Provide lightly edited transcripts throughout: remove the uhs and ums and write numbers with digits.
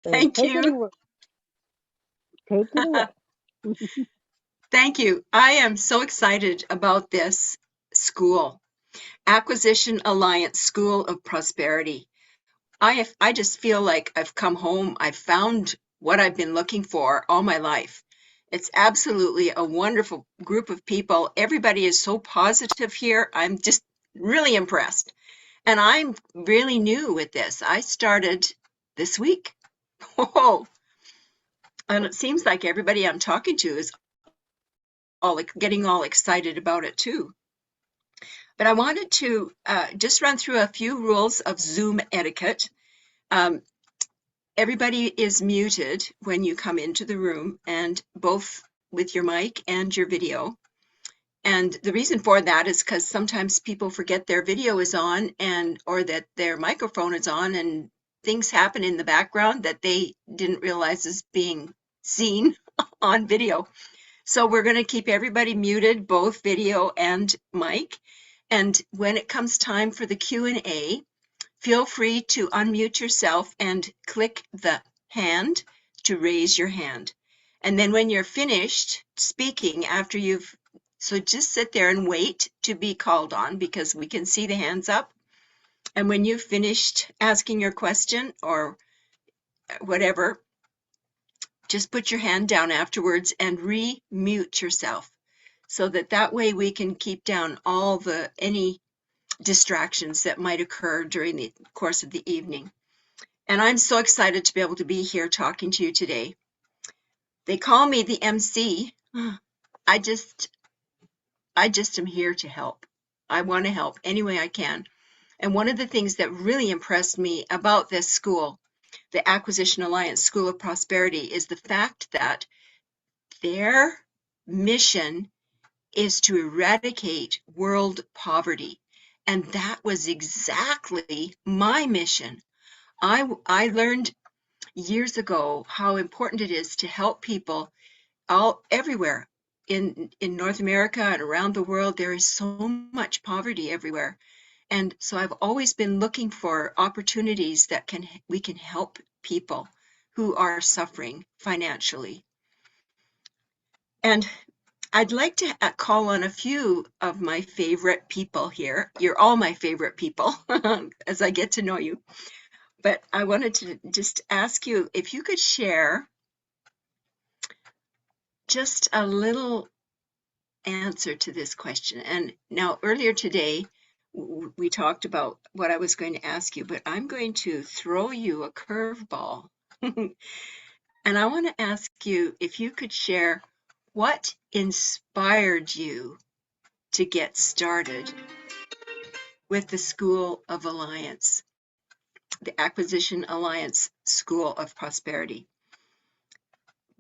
So Thank you. take it away. Thank you. I am so excited about this school, Acquisition Alliance School of Prosperity. I just feel like I've come home. I've found what I've been looking for all my life. It's absolutely a wonderful group of people. Everybody is so positive here. I'm just really impressed. And I'm really new with this. I started this week. Oh, and it seems like everybody I'm talking to is getting all excited about it too. But I wanted to just run through a few rules of Zoom etiquette. Um, Everybody is muted when you come into the room, and both with your mic and your video. And the reason for that is because sometimes people forget their video is on or that their microphone is on, and things happen in the background that they didn't realize is being seen on video. So we're going to keep everybody muted, both video and mic. And when it comes time for the Q&A, feel free to unmute yourself and click the hand to raise your hand. And then when you're finished speaking, so just sit there and wait to be called on, because we can see the hands up. And when you've finished asking your question or whatever, just put your hand down afterwards and re-mute yourself, so that way we can keep down any distractions that might occur during the course of the evening. And I'm so excited to be able to be here talking to you today. They call me the MC. I just am here to help. I want to help any way I can. And one of the things that really impressed me about this school, the Acquisition Alliance School of Prosperity, is the fact that their mission is to eradicate world poverty. And that was exactly my mission. I learned years ago how important it is to help people everywhere in North America and around the world. There is so much poverty everywhere. And so I've always been looking for opportunities that we can help people who are suffering financially. And I'd like to call on a few of my favorite people here. You're all my favorite people as I get to know you. But I wanted to just ask you if you could share just a little answer to this question. And now earlier today, we talked about what I was going to ask you, but I'm going to throw you a curveball. And I want to ask you if you could share what inspired you to get started with the School of Alliance, the Acquisition Alliance School of Prosperity.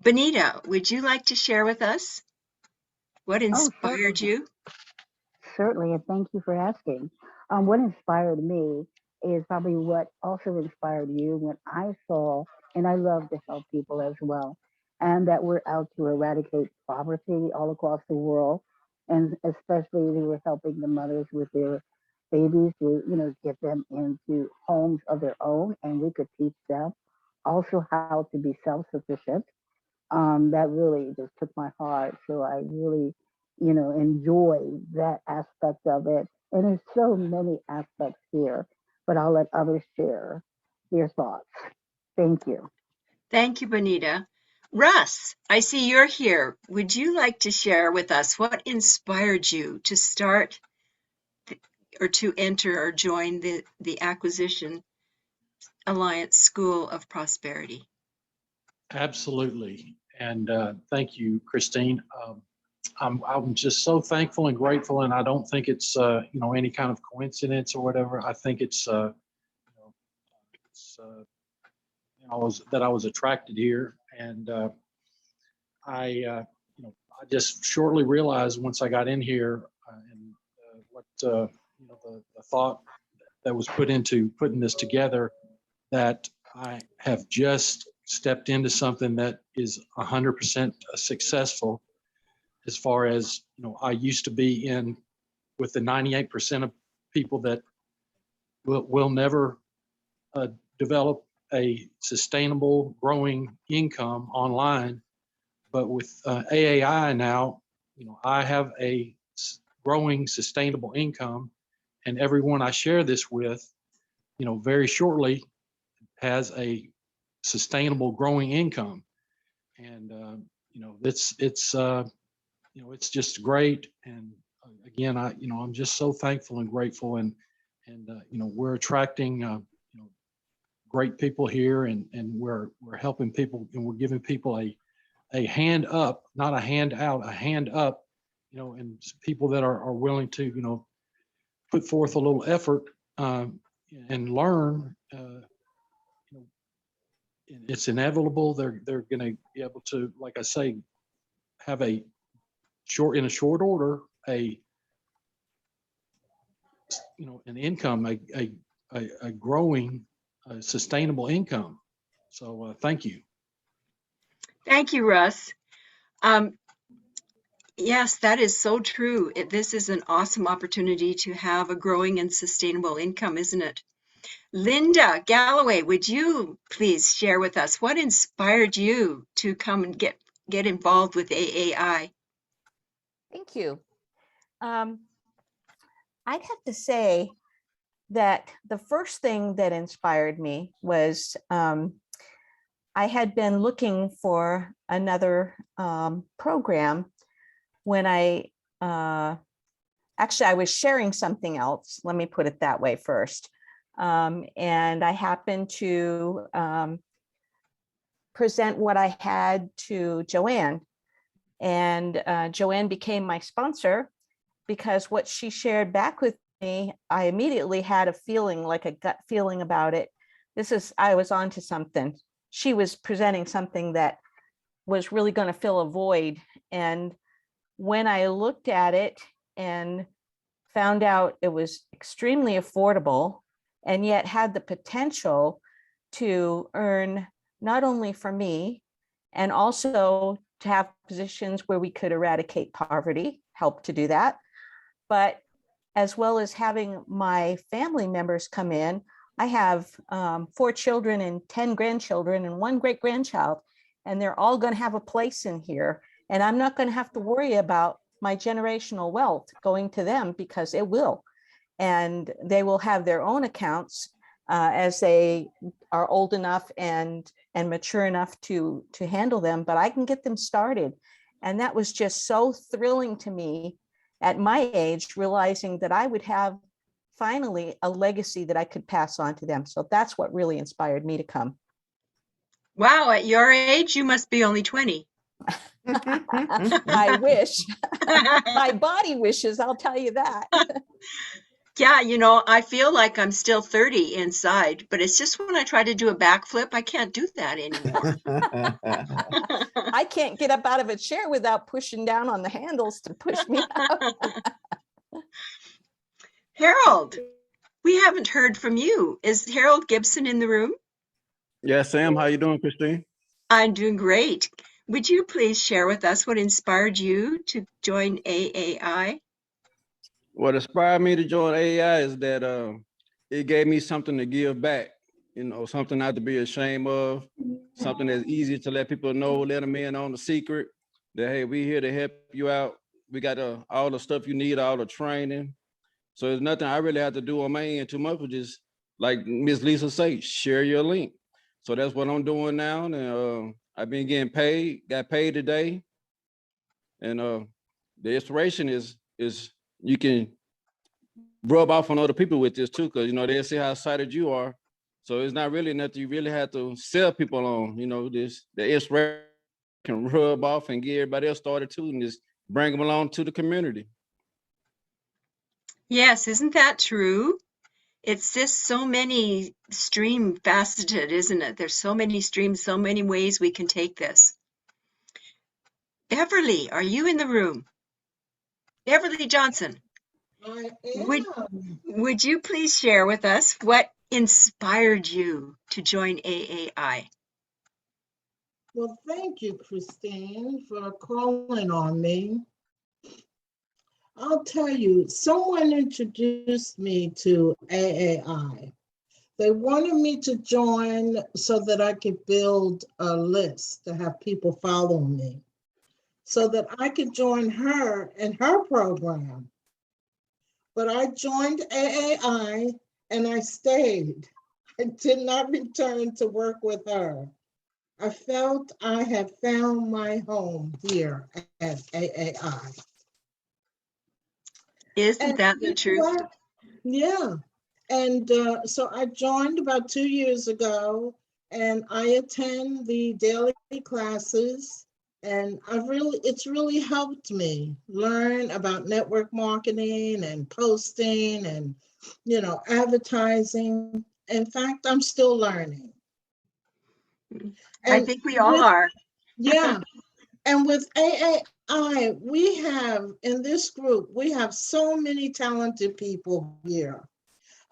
Benita, would you like to share with us what inspired you? Certainly, and thank you for asking. What inspired me is probably what also inspired you when I saw, and I love to help people as well, and that we're out to eradicate poverty all across the world, and especially we were helping the mothers with their babies to, get them into homes of their own, and we could teach them also how to be self-sufficient. That really just took my heart. So I really, enjoy that aspect of it. And there's so many aspects here, but I'll let others share their thoughts. Thank you. Thank you, Benita. Russ, I see you're here. Would you like to share with us what inspired you to start or to enter or join the Acquisition Alliance School of Prosperity? Absolutely. And thank you, Christine. I'm just so thankful and grateful, and I don't think it's any kind of coincidence or whatever. I think it's that I was attracted here, and I just shortly realized once I got in here and what the thought that was put into putting this together, that I have just stepped into something that is 100% successful. As far as, I used to be in with the 98% of people that will never develop a sustainable, growing income online. But with AAI now, I have a growing, sustainable income, and everyone I share this with, very shortly has a sustainable, growing income. And it's just great. And again, I'm just so thankful and grateful, and we're attracting great people here, and we're helping people, and we're giving people a hand up, not a hand out, a hand up, and people that are willing to put forth a little effort and learn. It's inevitable. They're going to be able to, like I say, have in a short order, an income, a growing, sustainable income. So thank you. Thank you, Russ. Yes, that is so true. This is an awesome opportunity to have a growing and sustainable income, isn't it? Linda Galloway, would you please share with us what inspired you to come and get involved with AAI? Thank you. I'd have to say that the first thing that inspired me was I had been looking for another program when I was sharing something else. Let me put it that way first. And I happened to present what I had to Joanne. And Joanne became my sponsor because what she shared back with me, I immediately had a feeling, like a gut feeling about it. I was onto something. She was presenting something that was really going to fill a void. And when I looked at it and found out it was extremely affordable and yet had the potential to earn not only for me, and also to have positions where we could eradicate poverty, help to do that, but as well as having my family members come in. I have 4 children and 10 grandchildren and 1 great grandchild, and they're all going to have a place in here. And I'm not going to have to worry about my generational wealth going to them, because it will. And they will have their own accounts as they are old enough and mature enough to handle them, but I can get them started. And that was just so thrilling to me at my age, realizing that I would have finally a legacy that I could pass on to them. So that's what really inspired me to come. Wow, at your age, you must be only 20. I wish. My body wishes, I'll tell you that. Yeah, I feel like I'm still 30 inside, but it's just when I try to do a backflip, I can't do that anymore. I can't get up out of a chair without pushing down on the handles to push me up. Harold, we haven't heard from you. Is Harold Gibson in the room? Yes, Sam. How you doing, Christine? I'm doing great. Would you please share with us what inspired you to join AAI? What inspired me to join AI is that it gave me something to give back, something not to be ashamed of, something that's easy to let people know, let them in on the secret that, hey, we're here to help you out. We got all the stuff you need, all the training. So there's nothing I really have to do on my end too much, but just like Miss Lisa say, share your link. So that's what I'm doing now. And I've been getting paid, got paid today. And the inspiration is you can rub off on other people with this too, because they'll see how excited you are. So it's not really nothing you really have to sell people on. The inspiration can rub off and get everybody else started too, and just bring them along to the community. Yes, isn't that true? It's just so many stream faceted, isn't it? There's so many streams, so many ways we can take this. Beverly, are you in the room? Beverly Johnson. I am. Would you please share with us what inspired you to join AAI? Well, thank you, Christine, for calling on me. I'll tell you, someone introduced me to AAI. They wanted me to join so that I could build a list to have people follow me, so that I could join her in her program. But I joined AAI and I stayed. I did not return to work with her. I felt I had found my home here at AAI. Isn't And that the you know truth? what? Yeah. And so I joined about 2 years ago, and I attend the daily classes, and it's really helped me learn about network marketing and posting and, advertising. In fact, I'm still learning. I And think we all with, are. yeah, and with AAI, we have, in this group, we have so many talented people here.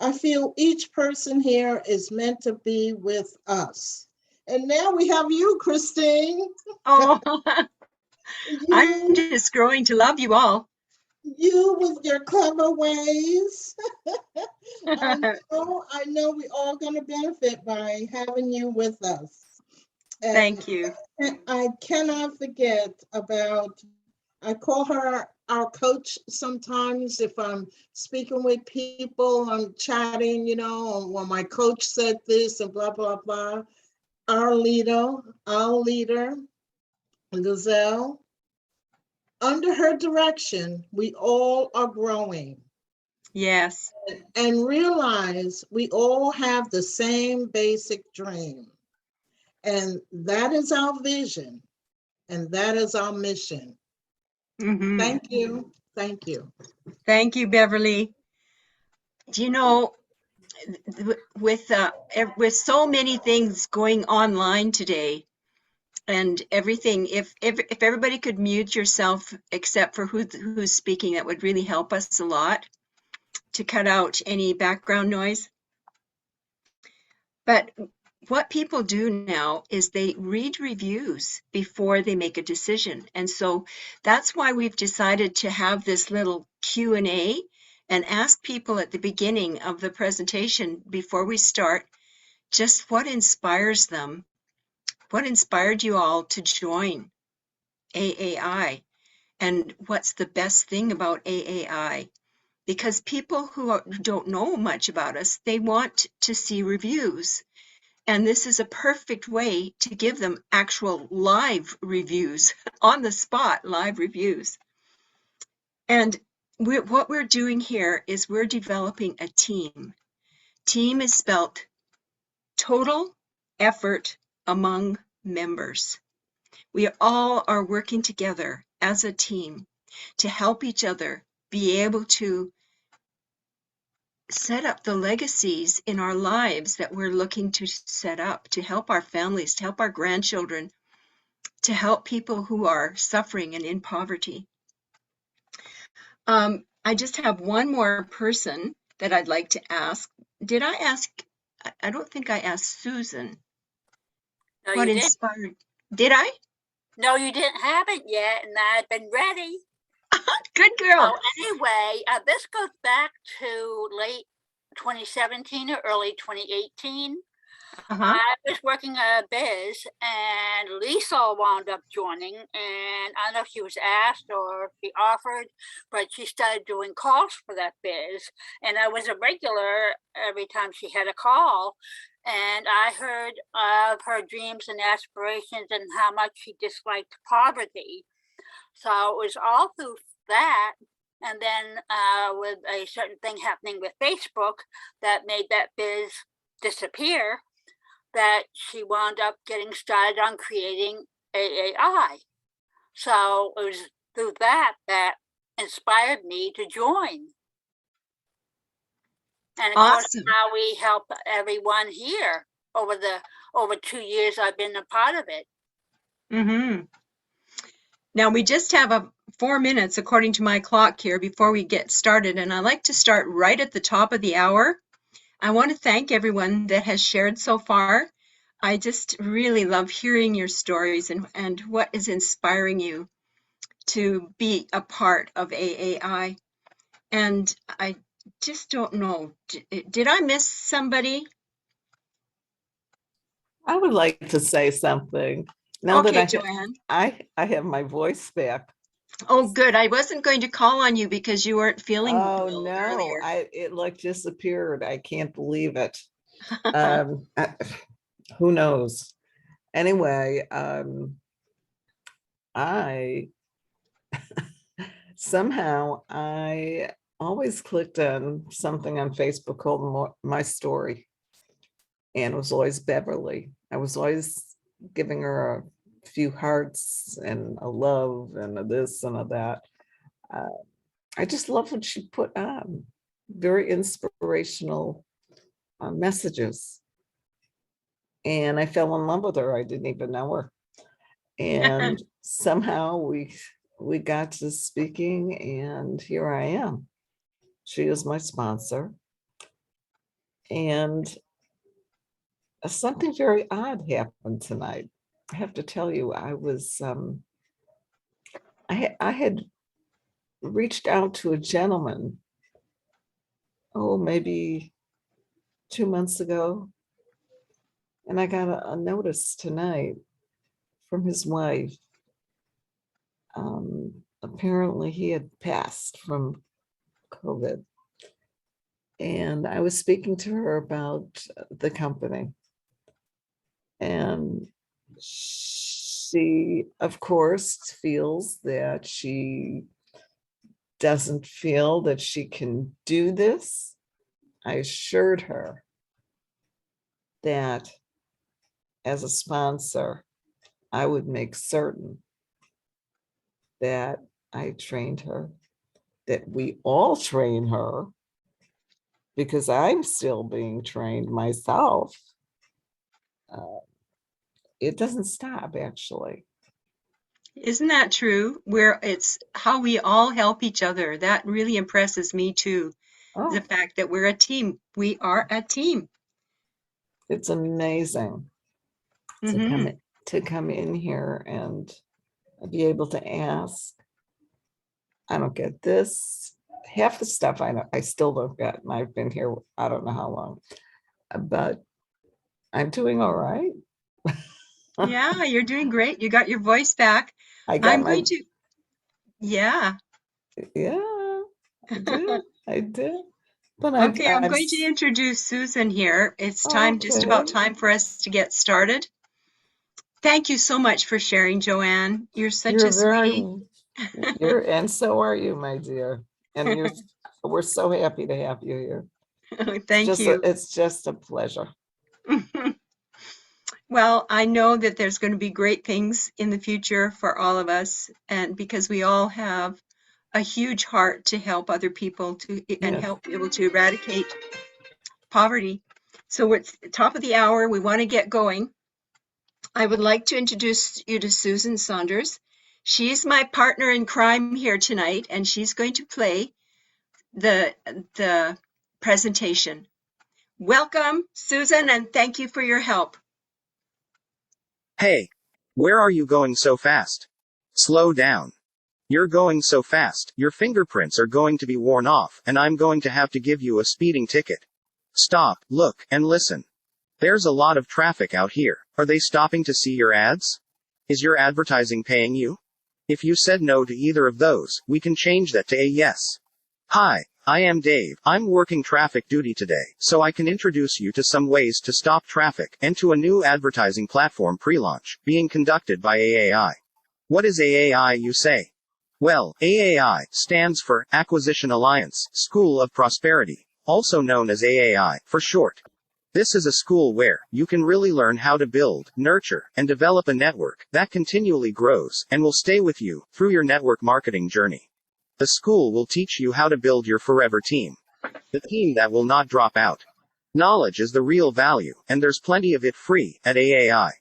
I feel each person here is meant to be with us. And now we have you, Christine. Oh, I'm You, just growing to love you all. you with your clever ways. I know we all going to benefit by having you with us. And Thank you. I cannot forget about, I call her our coach sometimes if I'm speaking with people, I'm chatting, well, my coach said this and blah, blah, blah. Our leader, Gazelle, under her direction, we all are growing Yes. and realize we all have the same basic dream. And that is our vision. And that is our mission. Mm-hmm. Thank you. Thank you. Thank you, Beverly. Do you know, with so many things going online today and everything, if everybody could mute yourself except for who's speaking, that would really help us a lot to cut out any background noise. But what people do now is they read reviews before they make a decision. And so that's why we've decided to have this little Q&A and ask people at the beginning of the presentation before we start just what inspires them. What inspired you all to join AAI? And what's the best thing about AAI? Because people who don't know much about us, they want to see reviews. And this is a perfect way to give them actual live reviews, on the spot live reviews. And what we're doing here is we're developing a team. Team is spelt total effort among members. We all are working together as a team to help each other be able to set up the legacies in our lives that we're looking to set up, to help our families, to help our grandchildren, to help people who are suffering and in poverty. I just have one more person that I'd like to ask. Did I ask? I don't think I asked Susan. No, What you didn't. inspired? Did I? No, you didn't have it yet, and I've been ready. Good girl. So anyway, this goes back to late 2017 or early 2018. Uh-huh. I was working a biz, and Lisa wound up joining, and I don't know if she was asked or if she offered, but she started doing calls for that biz, and I was a regular every time she had a call. And I heard of her dreams and aspirations and how much she disliked poverty. So it was all through that. And then with a certain thing happening with Facebook that made that biz disappear, that she wound up getting started on creating AAI. So it was through that inspired me to join. And of course, Awesome. how we help everyone here over 2 years I've been a part of it. Mm-hmm. Now we just have 4 minutes according to my clock here before we get started, and I like to start right at the top of the hour. I want to thank everyone that has shared so far. I just really love hearing your stories and what is inspiring you to be a part of AAI. And I just don't know, did I miss somebody? I would like to say something. Now Okay, that Joanne. I have my voice back. Oh, good. I wasn't going to call on you because you weren't feeling Oh well no, earlier. it like disappeared. I can't believe it. Um, I- who knows? Anyway, I somehow I always clicked on something on Facebook called My Story, and it was always Beverly. I was always giving her a few hearts and a love and a this and a that. Uh, I just love what she put on. Very inspirational messages. And I fell in love with her. I didn't even know her. And somehow we got to speaking, and here I am. She is my sponsor. And something very odd happened tonight. I have to tell you, I had reached out to a gentleman, oh, maybe 2 months ago, and I got a notice tonight from his wife. Apparently, he had passed from COVID, and I was speaking to her about the company, and she, of course, feels that she doesn't feel that she can do this. I assured her that as a sponsor, I would make certain that I trained her, that we all train her, because I'm still being trained myself. It doesn't stop, actually. Isn't that true? Where it's how we all help each other. That really impresses me too. The Oh, fact that we're a team. We are a team. it's amazing to Hmm come in here and be able to ask. I don't get this. Half the stuff I know, I still don't get, and I've been here, I don't know how long, but I'm doing all right. Yeah, you're doing great. You got your voice back. I got I'm my, going to, yeah. yeah, I did. I did. But Okay, I'm going to introduce Susan here. It's time, just about okay. time for us to get started. Thank you so much for sharing, Joanne. You're such You're a very, sweetie. and so are you, my dear. And we're so happy to have you here. Thank you. It's just a pleasure. Well, I know that there's going to be great things in the future for all of us, and because we all have a huge heart to help other people and Yes. help people to eradicate poverty. So it's top of the hour. We want to get going. I would like to introduce you to Susan Saunders. She's my partner in crime here tonight, and she's going to play the presentation. Welcome, Susan, and thank you for your help. Hey, where are you going so fast? Slow down. You're going so fast, your fingerprints are going to be worn off, and I'm going to have to give you a speeding ticket. Stop, look, and listen. There's a lot of traffic out here. Are they stopping to see your ads? Is your advertising paying you? If you said no to either of those, we can change that to a yes. Hi, I am Dave. I'm working traffic duty today, so I can introduce you to some ways to stop traffic and to a new advertising platform pre-launch being conducted by AAI. What is AAI, you say? Well, AAI stands for Acquisition Alliance, School of Prosperity, also known as AAI for short. This is a school where you can really learn how to build, nurture, and develop a network that continually grows and will stay with you through your network marketing journey. The school will teach you how to build your forever team. The team that will not drop out. Knowledge is the real value, and there's plenty of it free at AAI.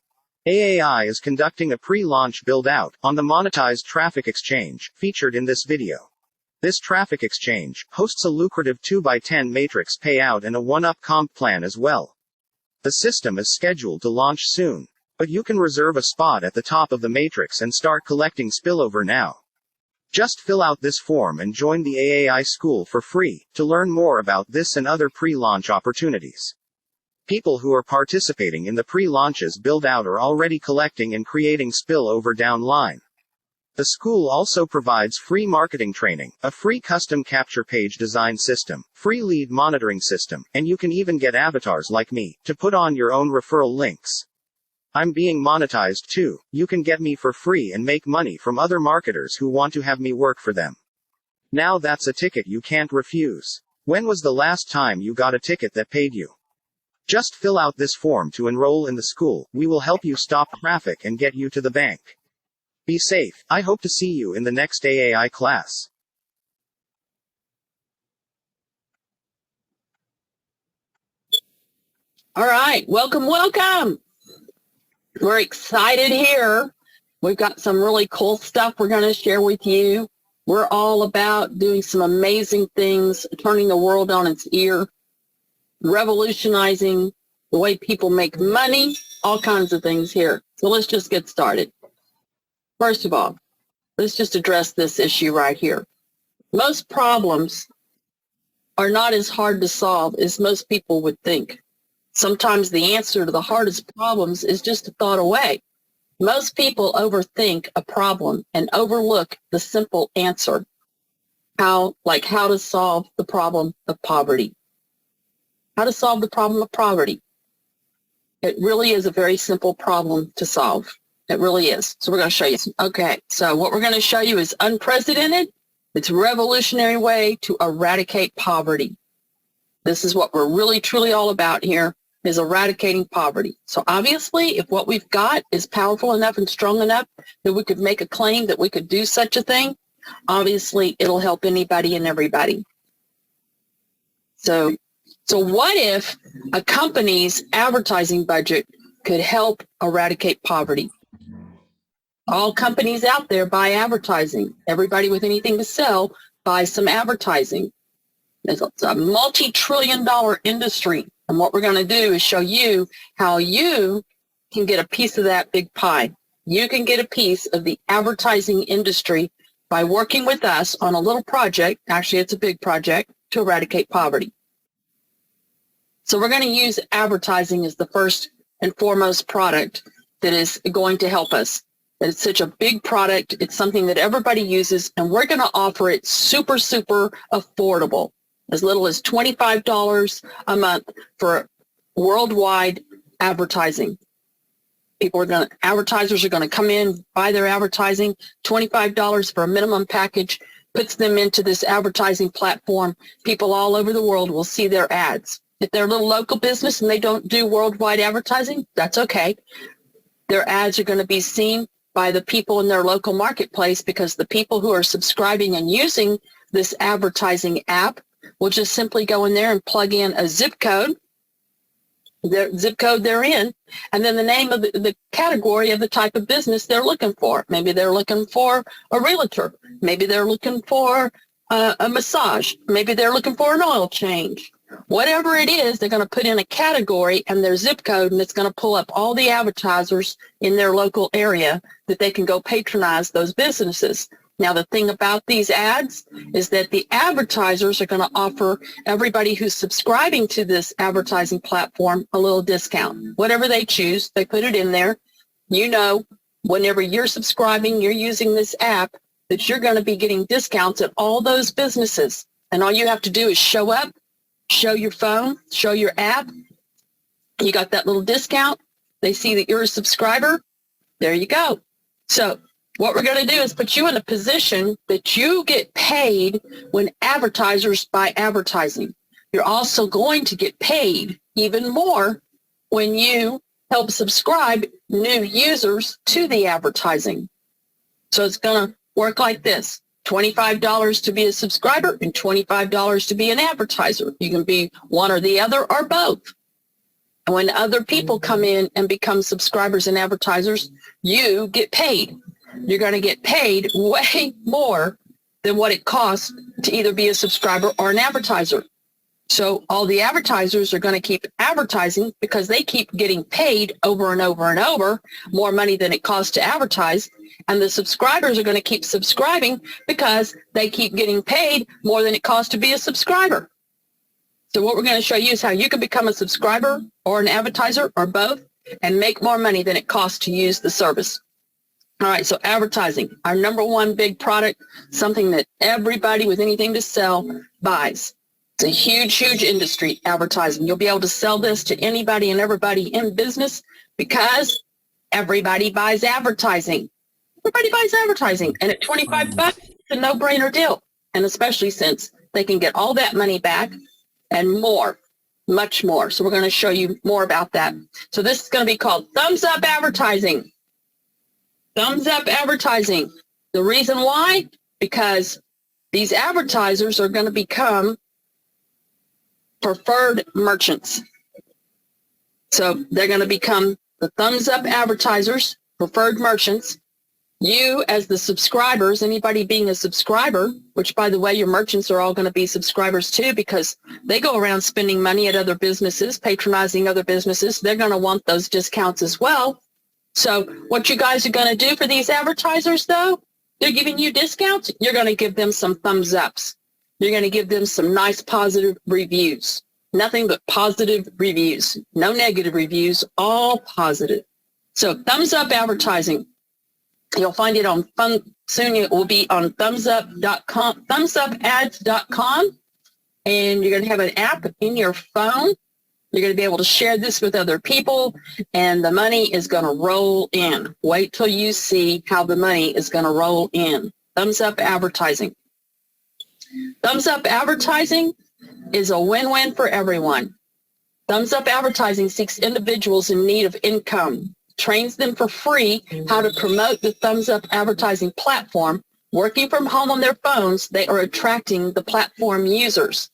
AAI is conducting a pre-launch build-out on the Monetized traffic exchange, featured in this video. This traffic exchange hosts a lucrative 2x10 matrix payout and a 1-up comp plan as well. The system is scheduled to launch soon, but you can reserve a spot at the top of the matrix and start collecting spillover now. Just fill out this form and join the AAI school for free to learn more about this and other pre-launch opportunities. people who are participating in the pre-launches build out are already collecting and creating spillover down line. The school also provides free marketing training, a free custom capture page design system, free lead monitoring system, and you can even get avatars like me to put on your own referral links. I'm being monetized too. You can get me for free and make money from other marketers who want to have me work for them. Now that's a ticket you can't refuse. When was the last time you got a ticket that paid you? Just fill out this form to enroll in the school. We will help you stop traffic and get you to the bank. Be safe. I hope to see you in the next AAI class. All right, welcome, welcome. We're excited here. We've got some really cool stuff we're going to share with you. We're all about doing some amazing things, turning the world on its ear, revolutionizing the way people make money, all kinds of things here. So let's just get started. First of all, let's just address this issue right here. Most problems are not as hard to solve as most people would think. Sometimes the answer to the hardest problems is just a thought away. Most people overthink a problem and overlook the simple answer. How to solve the problem of poverty. How to solve the problem of poverty. It really is a very simple problem to solve. It really is. So we're going to show you. Okay, so what we're going to show you is unprecedented. It's a revolutionary way to eradicate poverty. This is what we're really, truly all about here, is eradicating poverty. So obviously, if what we've got is powerful enough and strong enough that we could make a claim that we could do such a thing, obviously it'll help anybody and everybody. So what if a company's advertising budget could help eradicate poverty? All companies out there buy advertising. Everybody with anything to sell buys some advertising. It's a multi-trillion-dollar industry. And what we're going to do is show you how you can get a piece of that big pie. You can get a piece of the advertising industry by working with us on a little project. Actually, it's a big project to eradicate poverty. So we're going to use advertising as the first and foremost product that is going to help us. It's such a big product. It's something that everybody uses, and we're going to offer it super, super affordable. As little as $25 a month for worldwide advertising. Advertisers are going to come in, buy their advertising, $25 for a minimum package, puts them into this advertising platform. People all over the world will see their ads. If they're a little local business and they don't do worldwide advertising, that's okay. Their ads are going to be seen by the people in their local marketplace, because the people who are subscribing and using this advertising app will just simply go in there and plug in a zip code, their zip code they're in, and then the name of the category of the type of business they're looking for. Maybe they're looking for a realtor. Maybe they're looking for a massage. Maybe they're looking for an oil change. Whatever it is, they're going to put in a category and their zip code, and it's going to pull up all the advertisers in their local area that they can go patronize those businesses. Now, the thing about these ads is that the advertisers are going to offer everybody who's subscribing to this advertising platform a little discount. Whatever they choose, they put it in there. You know, whenever you're subscribing, you're using this app, that you're going to be getting discounts at all those businesses. And all you have to do is show up, show your phone, show your app. You got that little discount. They see that you're a subscriber. There you go. So what we're going to do is put you in a position that you get paid when advertisers buy advertising. You're also going to get paid even more when you help subscribe new users to the advertising. So it's going to work like this. $25 to be a subscriber and $25 to be an advertiser. You can be one or the other or both. And when other people come in and become subscribers and advertisers, you get paid. You're going to get paid way more than what it costs to either be a subscriber or an advertiser. So all the advertisers are going to keep advertising because they keep getting paid over and over and over, more money than it costs to advertise. And the subscribers are going to keep subscribing because they keep getting paid more than it costs to be a subscriber. So what we're going to show you is how you can become a subscriber or an advertiser or both and make more money than it costs to use the service. All right, so advertising, our number one big product, something that everybody with anything to sell buys. It's a huge, huge industry, advertising. You'll be able to sell this to anybody and everybody in business because everybody buys advertising. Everybody buys advertising. And at 25 bucks, it's a no-brainer deal. And especially since they can get all that money back and more, much more. So we're going to show you more about that. So this is going to be called Thumbs Up Advertising. Thumbs Up Advertising. The reason why? Because these advertisers are going to become preferred merchants. So they're going to become the Thumbs Up Advertisers, preferred merchants. You as the subscribers, anybody being a subscriber, which by the way, your merchants are all going to be subscribers too, because they go around spending money at other businesses, patronizing other businesses. They're going to want those discounts as well. So what you guys are going to do for these advertisers though, they're giving you discounts. You're going to give them some thumbs ups. You're going to give them some nice positive reviews. Nothing but positive reviews, no negative reviews, all positive. So thumbs up advertising. You'll find it on soon. It will be on thumbsup.com, thumbsupads.com, and you're going to have an app in your phone. You're going to be able to share this with other people, and the money is going to roll in. Wait till you see how the money is going to roll in. Thumbs up advertising. Thumbs up advertising is a win-win for everyone. Thumbs up advertising seeks individuals in need of income, trains them for free how to promote the Thumbs Up advertising platform. Working from home on their phones, they are attracting the platform users.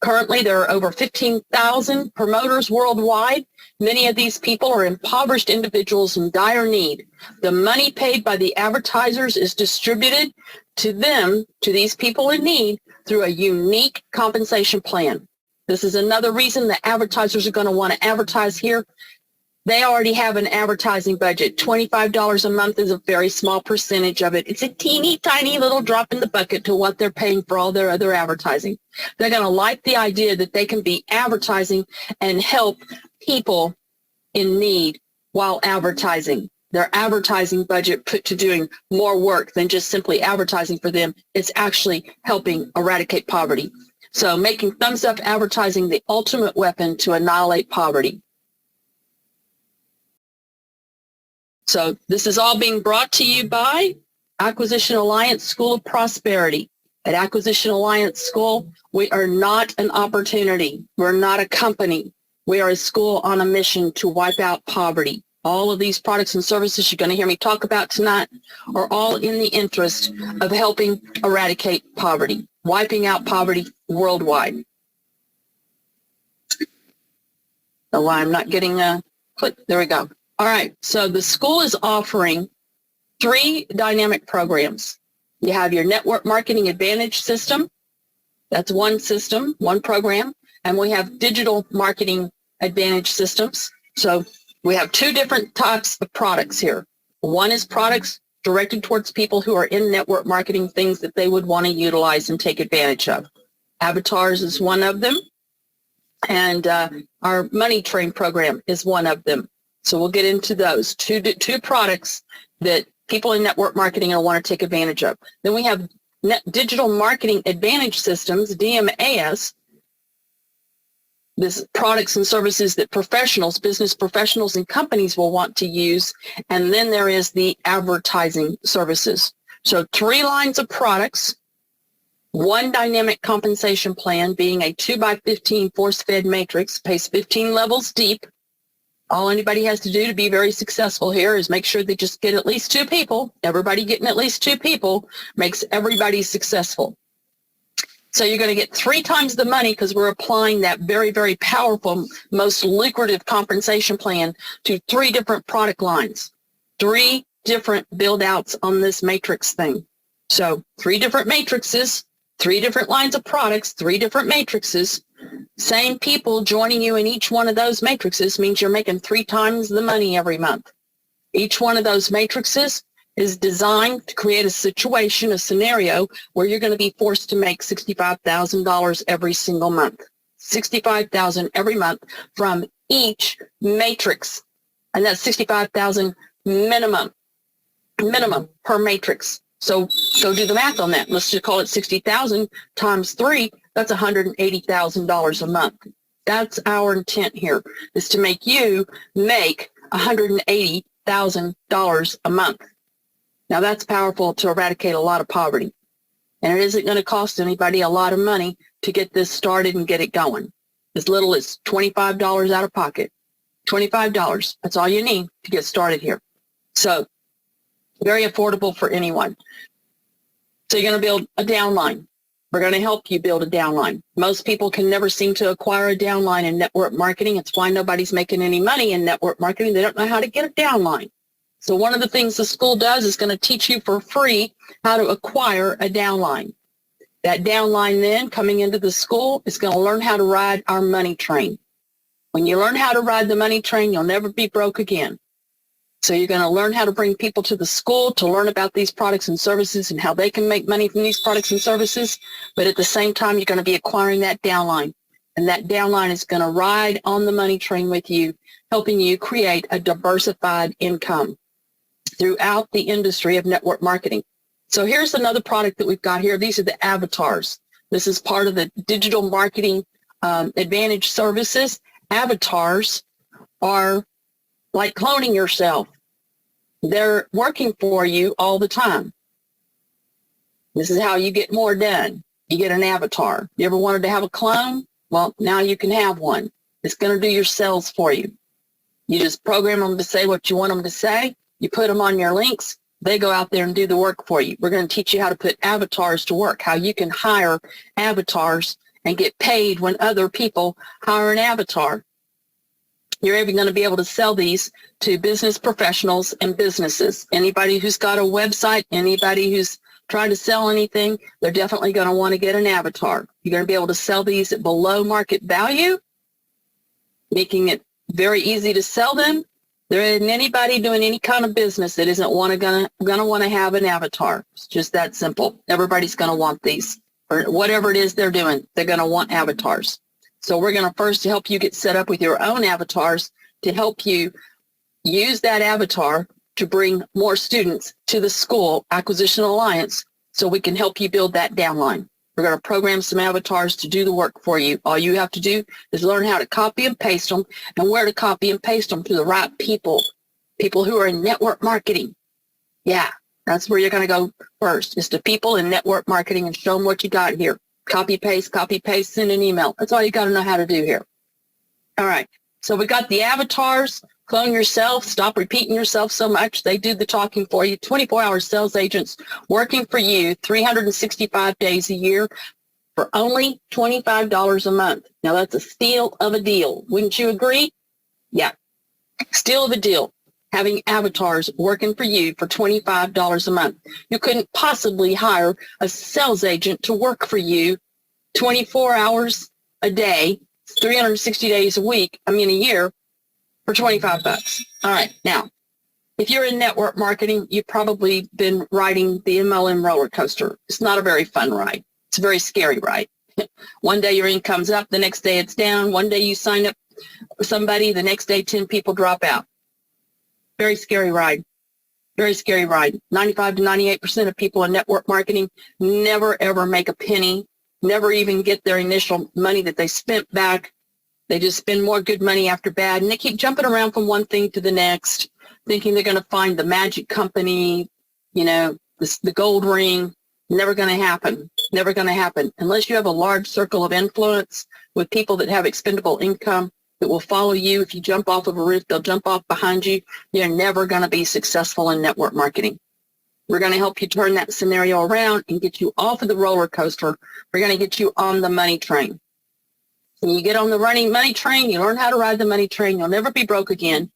Currently, there are over 15,000 promoters worldwide. Many of these people are impoverished individuals in dire need. The money paid by the advertisers is distributed to them, to these people in need, through a unique compensation plan. This is another reason that advertisers are going to want to advertise here. They already have an advertising budget. $25 a month is a very small percentage of it. It's a teeny tiny little drop in the bucket to what they're paying for all their other advertising. They're going to like the idea that they can be advertising and help people in need while advertising. Their advertising budget put to doing more work than just simply advertising for them. It's actually helping eradicate poverty. So making Thumbs Up advertising the ultimate weapon to annihilate poverty. So this is all being brought to you by Acquisition Alliance School of Prosperity. At Acquisition Alliance School, we are not an opportunity. We're not a company. We are a school on a mission to wipe out poverty. All of these products and services you're going to hear me talk about tonight are all in the interest of helping eradicate poverty, wiping out poverty worldwide. Oh, I'm not getting a click. There we go. All right, so the school is offering 3 dynamic programs. You have your Network Marketing Advantage system. That's one system, one program. And we have Digital Marketing Advantage systems. So we have 2 different types of products here. One is products directed towards people who are in network marketing, things that they would want to utilize and take advantage of. Avatars is one of them. And our Money Train program is one of them. So we'll get into those two products that people in network marketing will want to take advantage of. Then we have Digital Marketing Advantage Systems, DMAS. This products and services that professionals, business professionals and companies will want to use. And then there is the advertising services. So 3 lines of products, 1 dynamic compensation plan being a 2x15 force-fed matrix, pays 15 levels deep. All anybody has to do to be very successful here is make sure they just get at least 2 people. Everybody getting at least 2 people makes everybody successful. So you're going to get 3 times the money because we're applying that very, very powerful, most lucrative compensation plan to 3 different product lines, 3 different build outs on this matrix thing. So 3 different matrices, 3 different lines of products, 3 different matrices. Same people joining you in each one of those matrices means you're making 3 times the money every month. Each one of those matrices is designed to create a situation, a scenario where you're going to be forced to make $65,000 every single month. $65,000 every month from each matrix. And that's $65,000 minimum per matrix. So go do the math on that. Let's just call it 60,000 times 3. That's $180,000 a month. That's our intent here, is to make you make $180,000 a month. Now that's powerful to eradicate a lot of poverty. And it isn't going to cost anybody a lot of money to get this started and get it going. As little as $25 out of pocket. $25. That's all you need to get started here. So very affordable for anyone. So you're going to build a downline. We're going to help you build a downline. Most people can never seem to acquire a downline in network marketing. It's why nobody's making any money in network marketing. They don't know how to get a downline. So one of the things the school does is going to teach you for free how to acquire a downline. That downline then coming into the school is going to learn how to ride our money train. When you learn how to ride the money train, you'll never be broke again. So you're going to learn how to bring people to the school to learn about these products and services and how they can make money from these products and services. But at the same time, you're going to be acquiring that downline. And that downline is going to ride on the money train with you, helping you create a diversified income throughout the industry of network marketing. So here's another product that we've got here. These are the avatars. This is part of the digital marketing advantage services. Avatars are like cloning yourself. They're working for you all the time. This is how you get more done. You get an avatar. You ever wanted to have a clone? Well, now you can have one. It's going to do your sales for you. You just program them to say what you want them to say. You put them on your links. They go out there and do the work for you. We're going to teach you how to put avatars to work, how you can hire avatars and get paid when other people hire an avatar. You're even going to be able to sell these to business professionals and businesses. Anybody who's got a website, anybody who's trying to sell anything, they're definitely going to want to get an avatar. You're going to be able to sell these at below market value, making it very easy to sell them. There isn't anybody doing any kind of business that isn't going to want to have an avatar. It's just that simple. Everybody's going to want these, or whatever it is they're doing, they're going to want avatars. So we're going to first help you get set up with your own avatars to help you use that avatar to bring more students to the school acquisition alliance so we can help you build that downline. We're going to program some avatars to do the work for you. All you have to do is learn how to copy and paste them and where to copy and paste them to the right people who are in network marketing. Yeah, that's where you're going to go first, is to people in network marketing and show them what you got here. Copy, paste, send an email. That's all you got to know how to do here. All right. So we got the avatars. Clone yourself. Stop repeating yourself so much. They do the talking for you. 24-hour sales agents working for you 365 days a year for only $25 a month. Now, that's a steal of a deal. Wouldn't you agree? Yeah. Steal of a deal. Having avatars working for you for $25 a month. You couldn't possibly hire a sales agent to work for you 24 hours a day, 360 days a year for $25. All right. Now, if you're in network marketing, you've probably been riding the MLM roller coaster. It's not a very fun ride. It's a very scary ride. One day your income's up, the next day it's down. One day you sign up for somebody, the next day 10 people drop out. Very scary ride. Very scary ride. 95 to 98% of people in network marketing never, ever make a penny, never even get their initial money that they spent back. They just spend more good money after bad, and they keep jumping around from one thing to the next, thinking they're going to find the magic company, the gold ring. Never going to happen. Never going to happen. Unless you have a large circle of influence with people that have expendable income that will follow you. If you jump off of a roof, they'll jump off behind you. You're never going to be successful in network marketing. We're going to help you turn that scenario around and get you off of the roller coaster. We're going to get you on the money train. When you get on the money train, you learn how to ride the money train. You'll never be broke again.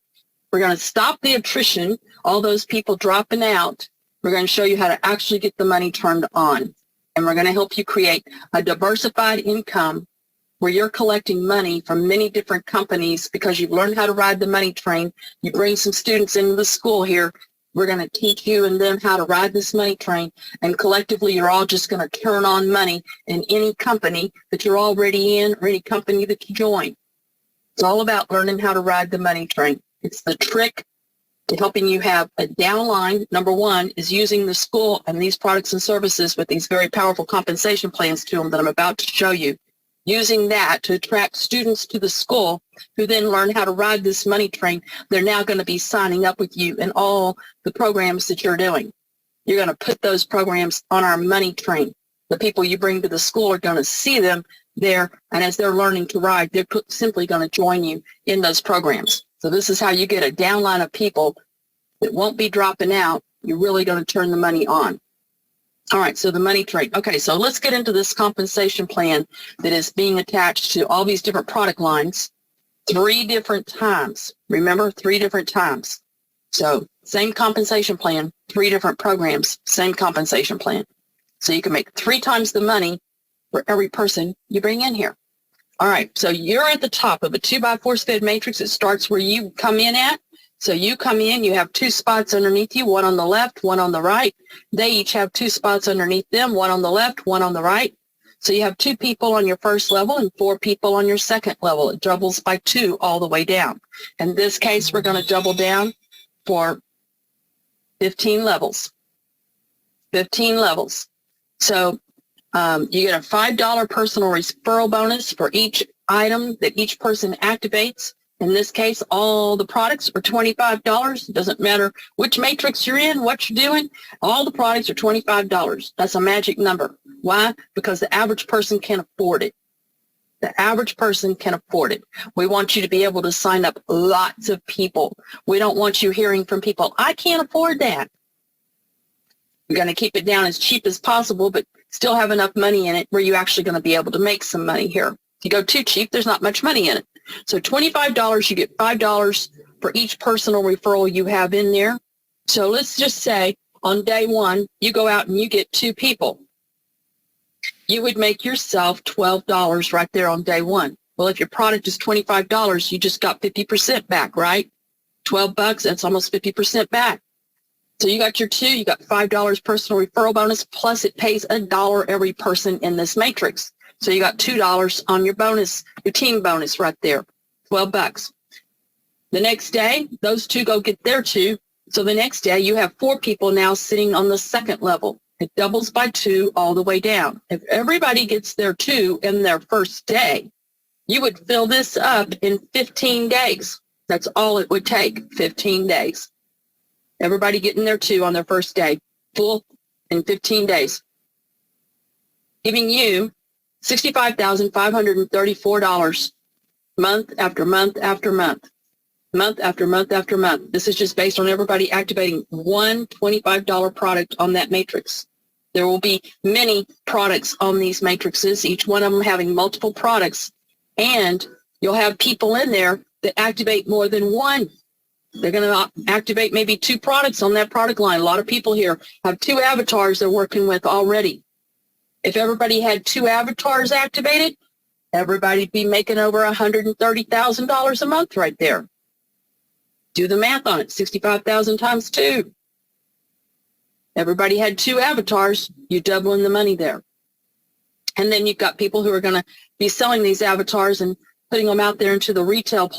We're going to stop the attrition, all those people dropping out. We're going to show you how to actually get the money turned on. And we're going to help you create a diversified income where you're collecting money from many different companies because you've learned how to ride the money train. You bring some students into the school here. We're going to teach you and them how to ride this money train. And collectively, you're all just going to turn on money in any company that you're already in or any company that you join. It's all about learning how to ride the money train. It's the trick to helping you have a downline. Number one is using the school and these products and services with these very powerful compensation plans to them that I'm about to show you. Using that to attract students to the school who then learn how to ride this money train. They're now going to be signing up with you in all the programs that you're doing. You're going to put those programs on our money train. The people you bring to the school are going to see them there, and as they're learning to ride, they're simply going to join you in those programs. So this is how you get a downline of people that won't be dropping out. You're really going to turn the money on. All right, so the money train. Okay, so let's get into this compensation plan that is being attached to all these different product lines 3 different times. Remember, 3 different times. So same compensation plan, 3 different programs, same compensation plan. So you can make 3 times the money for every person you bring in here. All right, so you're at the top of a 2x4 SPED matrix. It starts where you come in at. So you come in, you have 2 spots underneath you, 1 on the left, 1 on the right. They each have 2 spots underneath them, 1 on the left, 1 on the right. So you have 2 people on your first level and 4 people on your second level. It doubles by 2 all the way down. In this case, we're going to double down for 15 levels. 15 levels. So you get a $5 personal referral bonus for each item that each person activates. In this case, all the products are $25. It doesn't matter which matrix you're in, what you're doing. All the products are $25. That's a magic number. Why? Because the average person can't afford it. The average person can afford it. We want you to be able to sign up lots of people. We don't want you hearing from people, I can't afford that. We're going to keep it down as cheap as possible, but still have enough money in it where you're actually going to be able to make some money here. If you go too cheap, there's not much money in it. So $25, you get $5 for each personal referral you have in there. So let's just say on day 1, you go out and you get 2 people. You would make yourself $12 right there on day 1. Well, if your product is $25, you just got 50% back, right? $12, that's almost 50% back. So you got your 2, you got $5 personal referral bonus, plus it pays $1 every person in this matrix. So you got $2 on your bonus, your team bonus right there, $12. The next day, those 2 go get their 2. So the next day, you have 4 people now sitting on the second level. It doubles by 2 all the way down. If everybody gets their 2 in their first day, you would fill this up in 15 days. That's all it would take, 15 days. Everybody getting their 2 on their first day, full in 15 days. Giving you $65,534 month after month after month, month after month after month. This is just based on everybody activating one $25 product on that matrix. There will be many products on these matrices, each one of them having multiple products, and you'll have people in there that activate more than one. They're going to activate maybe 2 products on that product line. A lot of people here have 2 avatars they're working with already. If everybody had 2 avatars activated, everybody'd be making over $130,000 a month right there. Do the math on it, 65,000 times 2. Everybody had 2 avatars, you're doubling the money there. And then you've got people who are going to be selling these avatars and putting them out there into the retail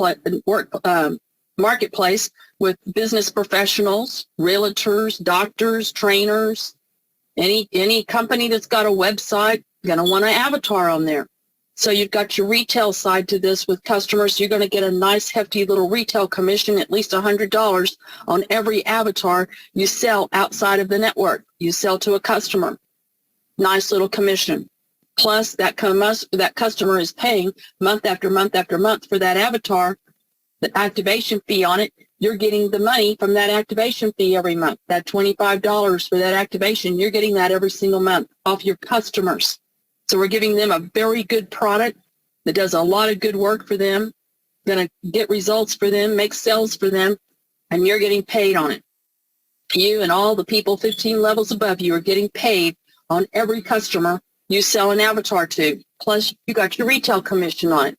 marketplace with business professionals, realtors, doctors, trainers. Any company that's got a website, going to want an avatar on there. So you've got your retail side to this with customers. You're going to get a nice hefty little retail commission, at least $100 on every avatar you sell outside of the network. You sell to a customer. Nice little commission. Plus that customer is paying month after month after month for that avatar, the activation fee on it. You're getting the money from that activation fee every month. That $25 for that activation, you're getting that every single month off your customers. So we're giving them a very good product that does a lot of good work for them, going to get results for them, make sales for them, and you're getting paid on it. You and all the people 15 levels above you are getting paid on every customer you sell an avatar to. Plus, you got your retail commission on it.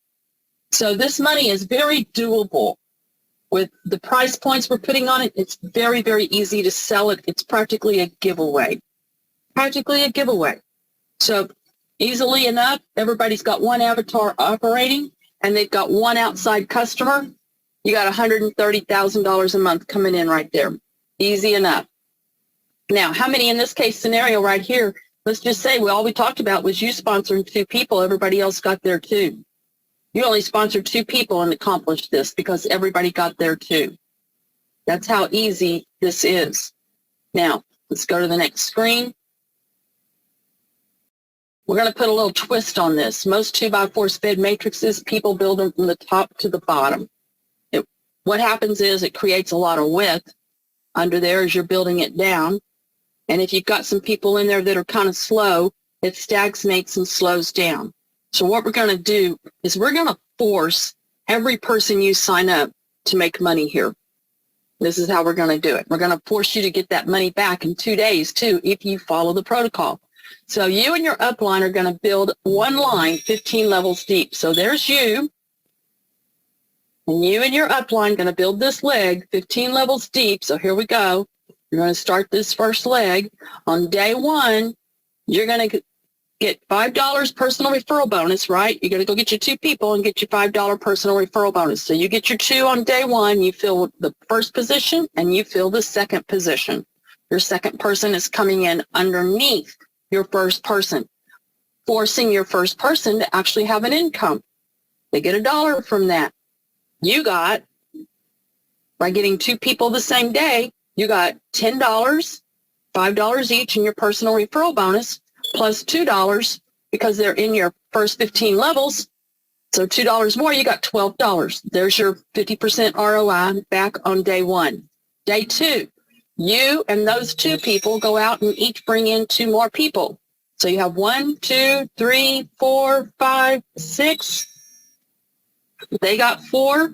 So this money is very doable with the price points we're putting on it, it's very, very easy to sell it. It's practically a giveaway. Practically a giveaway. So easily enough, everybody's got one avatar operating and they've got one outside customer. You got $130,000 a month coming in right there. Easy enough. Now, how many in this case scenario right here, let's just say all we talked about was you sponsoring 2 people. Everybody else got there too. You only sponsored 2 people and accomplished this because everybody got there too. That's how easy this is. Now, let's go to the next screen. We're going to put a little twist on this. Most 2x4 sped matrices, people build them from the top to the bottom. What happens is it creates a lot of width under there as you're building it down. And if you've got some people in there that are kind of slow, it stagnates and slows down. So what we're going to do is we're going to force every person you sign up to make money here. This is how we're going to do it. We're going to force you to get that money back in 2 days too, if you follow the protocol. So you and your upline are going to build one line 15 levels deep. So there's you. And you and your upline are going to build this leg 15 levels deep. So here we go. You're going to start this first leg. On day 1, you're going to get $5 personal referral bonus, right? You're going to go get your 2 people and get your $5 personal referral bonus. So you get your 2 on day 1. You fill the first position and you fill the second position. Your second person is coming in underneath your first person, forcing your first person to actually have an income. They get $1 from that. You got, by getting 2 people the same day, you got $10, $5 each in your personal referral bonus, plus $2 because they're in your first 15 levels. So $2 more, you got $12. There's your 50% ROI back on day 1. Day 2, you and those 2 people go out and each bring in 2 more people. So you have 1, 2, 3, 4, 5, 6. They got 4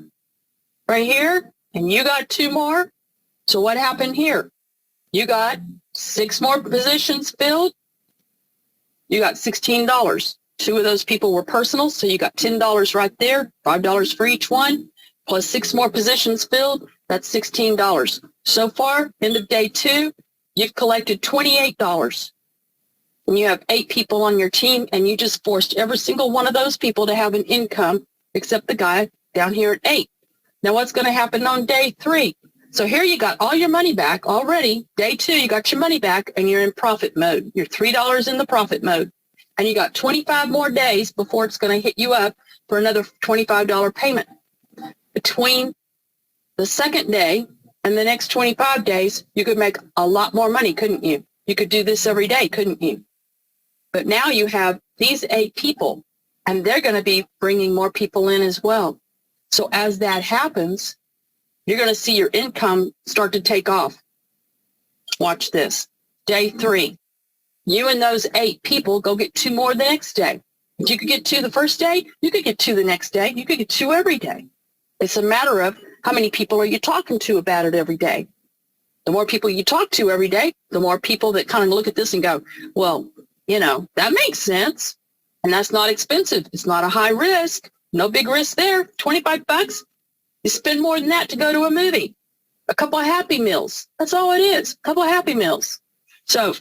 right here, and you got 2 more. So what happened here? You got 6 more positions filled. You got $16. 2 of those people were personal, so you got $10 right there, $5 for each one, plus 6 more positions filled. That's $16. So far, end of day 2, you've collected $28. And you have 8 people on your team, and you just forced every single one of those people to have an income, except the guy down here at 8. Now, what's going to happen on day 3? So here you got all your money back already. Day 2, you got your money back, and you're in profit mode. You're $3 in the profit mode. And you got 25 more days before it's going to hit you up for another $25 payment. Between the second day and the next 25 days, you could make a lot more money, couldn't you? You could do this every day, couldn't you? But now you have these 8 people, and they're going to be bringing more people in as well. So as that happens, you're going to see your income start to take off. Watch this. Day 3, you and those 8 people go get 2 more the next day. If you could get 2 the first day, you could get 2 the next day. You could get 2 every day. It's a matter of how many people are you talking to about it every day. The more people you talk to every day, the more people that kind of look at this and go, well, you know, that makes sense. And that's not expensive. It's not a high risk. No big risk there. $25. You spend more than that to go to a movie. A couple of Happy Meals. That's all it is. A couple of Happy Meals. So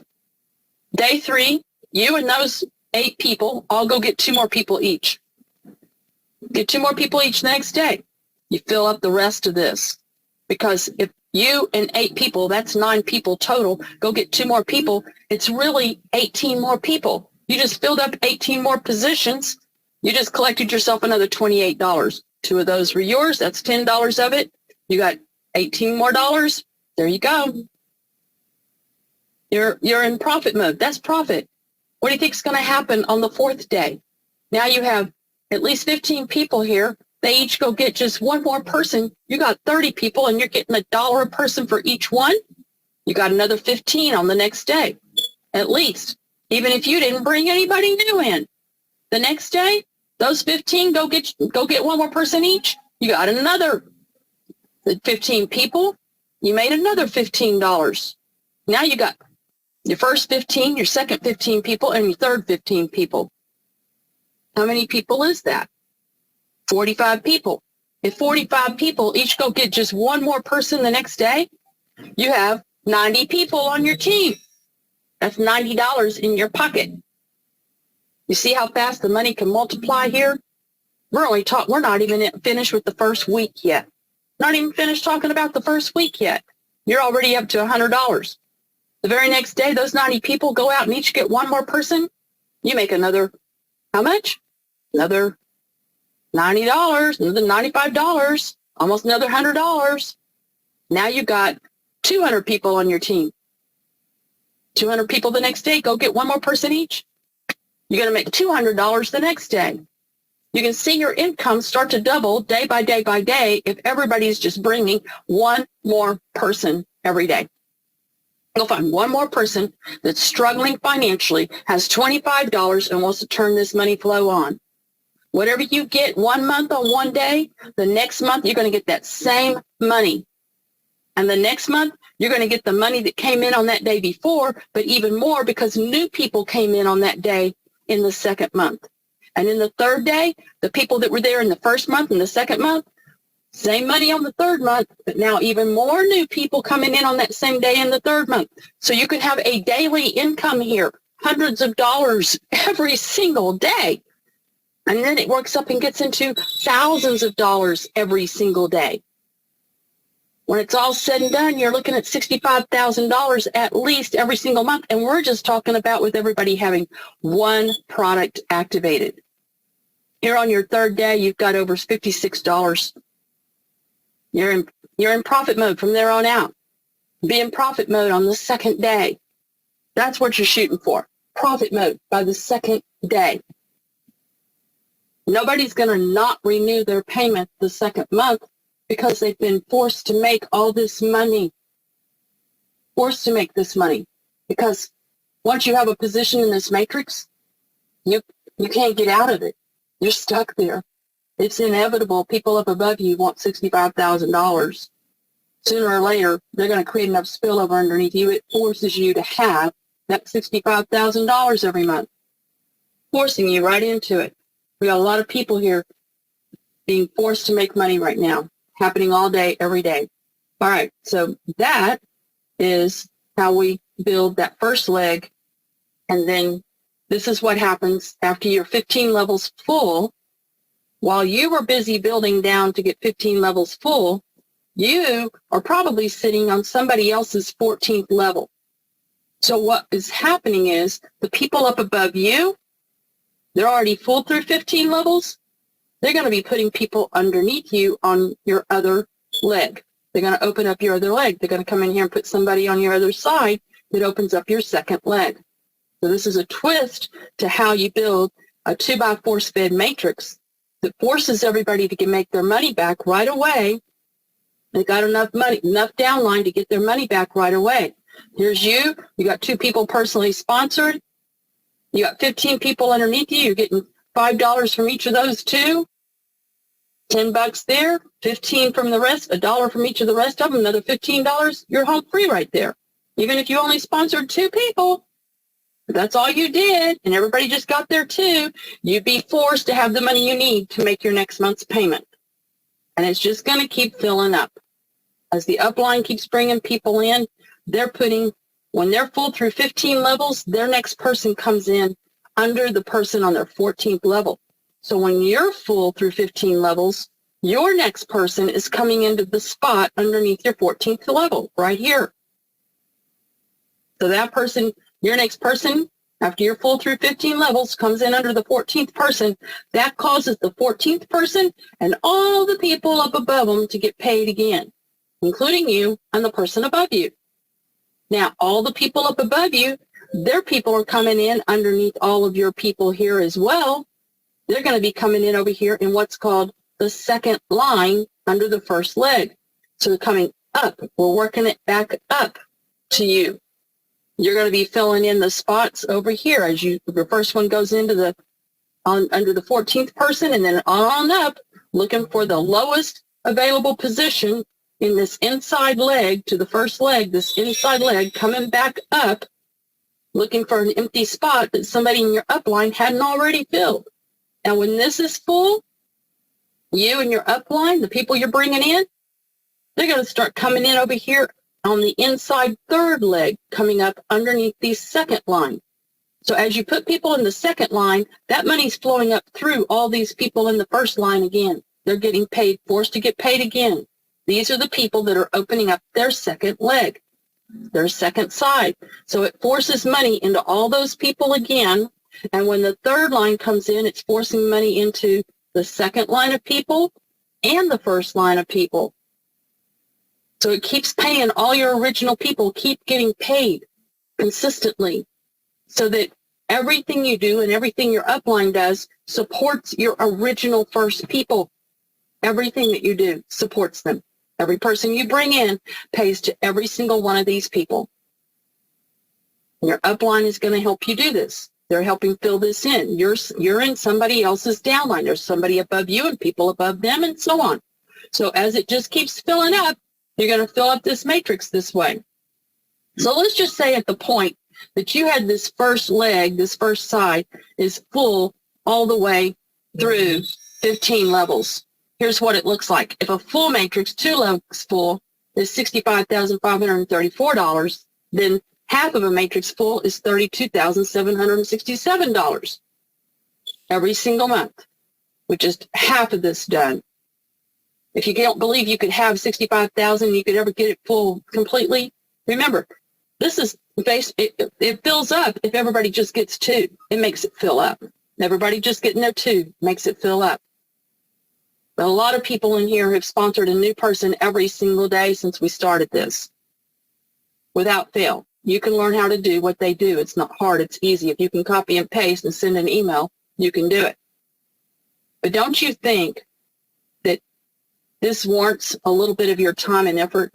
day 3, you and those 8 people all go get 2 more people each. Get 2 more people each the next day. You fill up the rest of this. Because if you and 8 people, that's 9 people total, go get 2 more people, it's really 18 more people. You just filled up 18 more positions. You just collected yourself another $28. 2 of those were yours. That's $10 of it. You got 18 more dollars. There you go. You're in profit mode. That's profit. What do you think is going to happen on the 4th day? Now you have at least 15 people here. They each go get just 1 more person. You got 30 people, and you're getting $1 a person for each one. You got another 15 on the next day, at least, even if you didn't bring anybody new in. The next day, those 15 go get 1 more person each. You got another 15 people. You made another $15. Now you got your first 15, your second 15 people, and your third 15 people. How many people is that? 45 people. If 45 people each go get just one more person the next day, you have 90 people on your team. That's $90 in your pocket. You see how fast the money can multiply here? We're not even finished with the first week yet. Not even finished talking about the first week yet. You're already up to $100. The very next day, those 90 people go out and each get one more person. You make another, how much? Another $90, another $95, almost another $100. Now you got 200 people on your team. 200 people the next day, go get one more person each. You're going to make $200 the next day. You can see your income start to double day by day by day if everybody's just bringing one more person every day. Go find one more person that's struggling financially, has $25 and wants to turn this money flow on. Whatever you get 1 month on one day, the next month you're going to get that same money. And the next month, you're going to get the money that came in on that day before, but even more because new people came in on that day in the second month. And in the third day, the people that were there in the first month and the second month, same money on the third month, but now even more new people coming in on that same day in the third month. So you can have a daily income here, hundreds of dollars every single day. And then it works up and gets into thousands of dollars every single day. When it's all said and done, you're looking at $65,000 at least every single month. And we're just talking about with everybody having one product activated. Here on your third day, you've got over $56. You're in profit mode from there on out. Be in profit mode on the second day. That's what you're shooting for. Profit mode by the second day. Nobody's going to not renew their payment the second month because they've been forced to make all this money. Forced to make this money. Because once you have a position in this matrix, you can't get out of it. You're stuck there. It's inevitable. People up above you want $65,000. Sooner or later, they're going to create enough spillover underneath you. It forces you to have that $65,000 every month. Forcing you right into it. We got a lot of people here being forced to make money right now, happening all day, every day. All right, so that is how we build that first leg. And then this is what happens after you're 15 levels full. While you were busy building down to get 15 levels full, you are probably sitting on somebody else's 14th level. So what is happening is the people up above you, they're already full through 15 levels. They're going to be putting people underneath you on your other leg. They're going to open up your other leg. They're going to come in here and put somebody on your other side that opens up your second leg. So this is a twist to how you build a 2x4 SPED matrix that forces everybody to make their money back right away. They got enough money, enough downline to get their money back right away. Here's you. You got 2 people personally sponsored. You got 15 people underneath you. You're getting $5 from each of those 2. $10 there, 15 from the rest, $1 from each of the rest of them, another $15. You're home free right there. Even if you only sponsored 2 people, if that's all you did, and everybody just got there too, you'd be forced to have the money you need to make your next month's payment. And it's just going to keep filling up. As the upline keeps bringing people in, when they're full through 15 levels, their next person comes in under the person on their 14th level. So when you're full through 15 levels, your next person is coming into the spot underneath your 14th level, right here. So that person, your next person, after you're full through 15 levels, comes in under the 14th person. That causes the 14th person and all the people up above them to get paid again, including you and the person above you. Now, all the people up above you, their people are coming in underneath all of your people here as well. They're going to be coming in over here in what's called the second line under the first leg. So they're coming up. We're working it back up to you. You're going to be filling in the spots over here as the first one goes into under the 14th person, and then on up, looking for the lowest available position in this inside leg to the first leg, this inside leg coming back up, looking for an empty spot that somebody in your upline hadn't already filled. And when this is full, You and your upline, the people you're bringing in, they're going to start coming in over here on the inside third leg, coming up underneath the second line. So as you put people in the second line, that money's flowing up through all these people in the first line again. They're getting paid, forced to get paid again. These are the people that are opening up their second leg, their second side. So it forces money into all those people again. And when the third line comes in, it's forcing money into the second line of people and the first line of people. So it keeps paying all your original people, keep getting paid consistently, so that everything you do and everything your upline does supports your original first people. Everything that you do supports them. Every person you bring in pays to every single one of these people. Your upline is going to help you do this. They're helping fill this in. You're in somebody else's downline. There's somebody above you and people above them and so on. So as it just keeps filling up, you're going to fill up this matrix this way. So let's just say at the point that you had this first leg, this first side is full all the way through 15 levels. Here's what it looks like. If a full matrix, 2 levels full, is $65,534, then half of a matrix full is $32,767 every single month, with just half of this done. If you don't believe you could have 65,000, you could ever get it full completely, remember, this is based, it fills up if everybody just gets 2. It makes it fill up. Everybody just getting their 2 makes it fill up. But a lot of people in here have sponsored a new person every single day since we started this. Without fail. You can learn how to do what they do. It's not hard. It's easy. If you can copy and paste and send an email, you can do it. But don't you think that this warrants a little bit of your time and effort?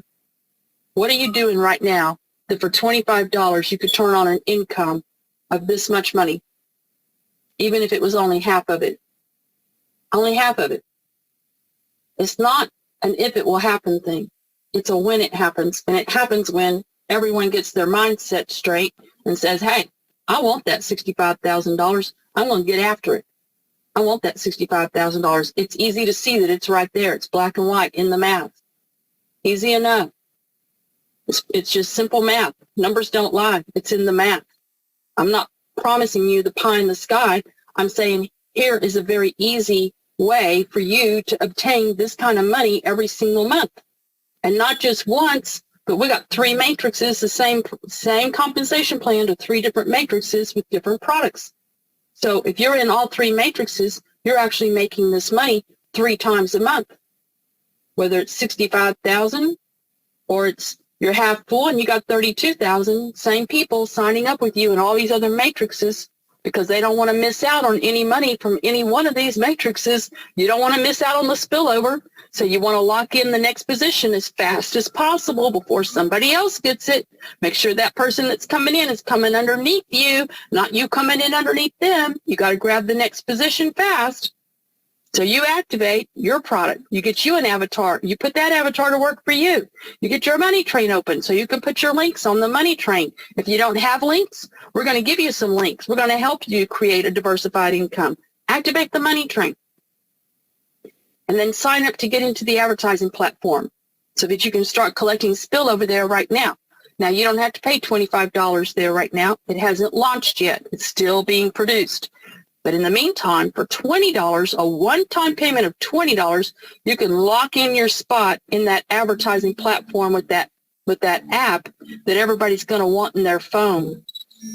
What are you doing right now that for $25 you could turn on an income of this much money, even if it was only half of it? Only half of it. It's not an if it will happen thing. It's a when it happens. And it happens when everyone gets their mindset straight and says, hey, I want that $65,000. I'm going to get after it. I want that $65,000. It's easy to see that it's right there. It's black and white in the math. Easy enough. It's just simple math. Numbers don't lie. It's in the math. I'm not promising you the pie in the sky. I'm saying here is a very easy way for you to obtain this kind of money every single month. And not just once, but we got 3 matrices, the same compensation plan to 3 different matrices with different products. So if you're in all 3 matrices, you're actually making this money 3 times a month. Whether it's 65,000 or it's you're half full and you got 32,000, same people signing up with you in all these other matrices because they don't want to miss out on any money from any one of these matrices. You don't want to miss out on the spillover. So you want to lock in the next position as fast as possible before somebody else gets it. Make sure that person that's coming in is coming underneath you, not you coming in underneath them. You got to grab the next position fast. So you activate your product. You get you an avatar. You put that avatar to work for you. You get your money train open so you can put your links on the money train. If you don't have links, we're going to give you some links. We're going to help you create a diversified income. Activate the money train. And then sign up to get into the advertising platform so that you can start collecting spillover there right now. Now, you don't have to pay $25 there right now. It hasn't launched yet. It's still being produced. But in the meantime, for $20, a one-time payment of $20, you can lock in your spot in that advertising platform with that app that everybody's going to want in their phone.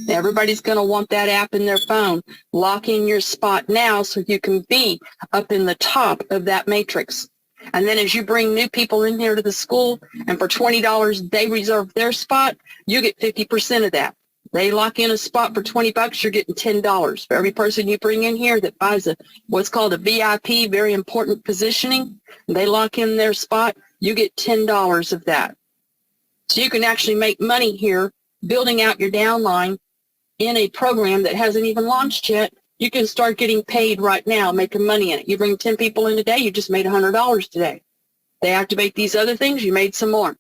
Everybody's going to want that app in their phone. Lock in your spot now so you can be up in the top of that matrix. And then as you bring new people in here to the school, and for $20, they reserve their spot, you get 50% of that. They lock in a spot for $20, you're getting $10. For every person you bring in here that buys what's called a VIP, very important positioning, they lock in their spot, you get $10 of that. So you can actually make money here building out your downline in a program that hasn't even launched yet. You can start getting paid right now, making money in it. You bring 10 people in today, you just made $100 today. They activate these other things, you made some more.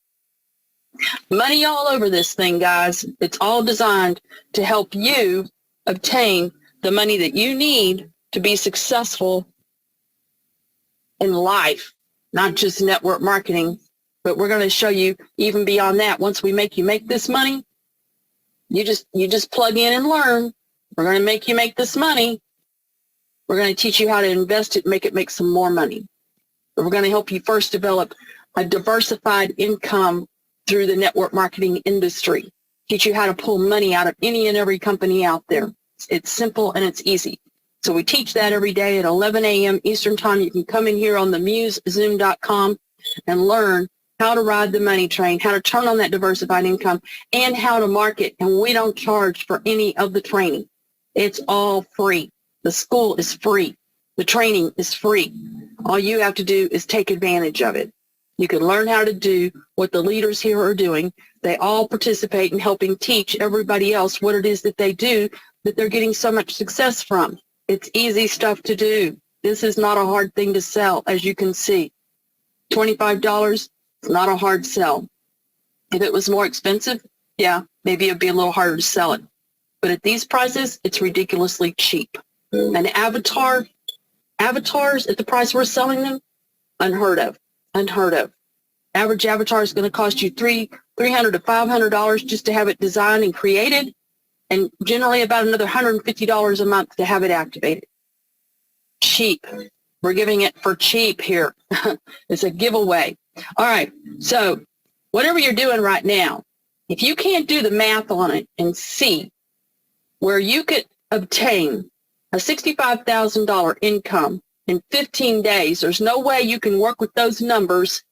Money all over this thing, guys. It's all designed to help you obtain the money that you need to be successful in life, not just network marketing, but we're going to show you even beyond that. Once we make you make this money, you just plug in and learn. We're going to make you make this money. We're going to teach you how to invest it, make some more money. But we're going to help you first develop a diversified income through the network marketing industry. Teach you how to pull money out of any and every company out there. It's simple and it's easy. So we teach that every day at 11 a.m. Eastern time. You can come in here on the musezoom.com and learn how to ride the money train, how to turn on that diversified income, and how to market. And we don't charge for any of the training. It's all free. The school is free. The training is free. All you have to do is take advantage of it. You can learn how to do what the leaders here are doing. They all participate in helping teach everybody else what it is that they do that they're getting so much success from. It's easy stuff to do. This is not a hard thing to sell, as you can see. $25 is not a hard sell. If it was more expensive, yeah, maybe it'd be a little harder to sell it. But at these prices, it's ridiculously cheap. An avatars at the price we're selling them, unheard of. Average avatar is going to cost you $300 to $500 just to have it designed and created, and generally about another $150 a month to have it activated. Cheap. We're giving it for cheap here. It's a giveaway. All right. So whatever you're doing right now, if you can't do the math on it and see where you could obtain a $65,000 income in 15 days, there's no way you can work with those numbers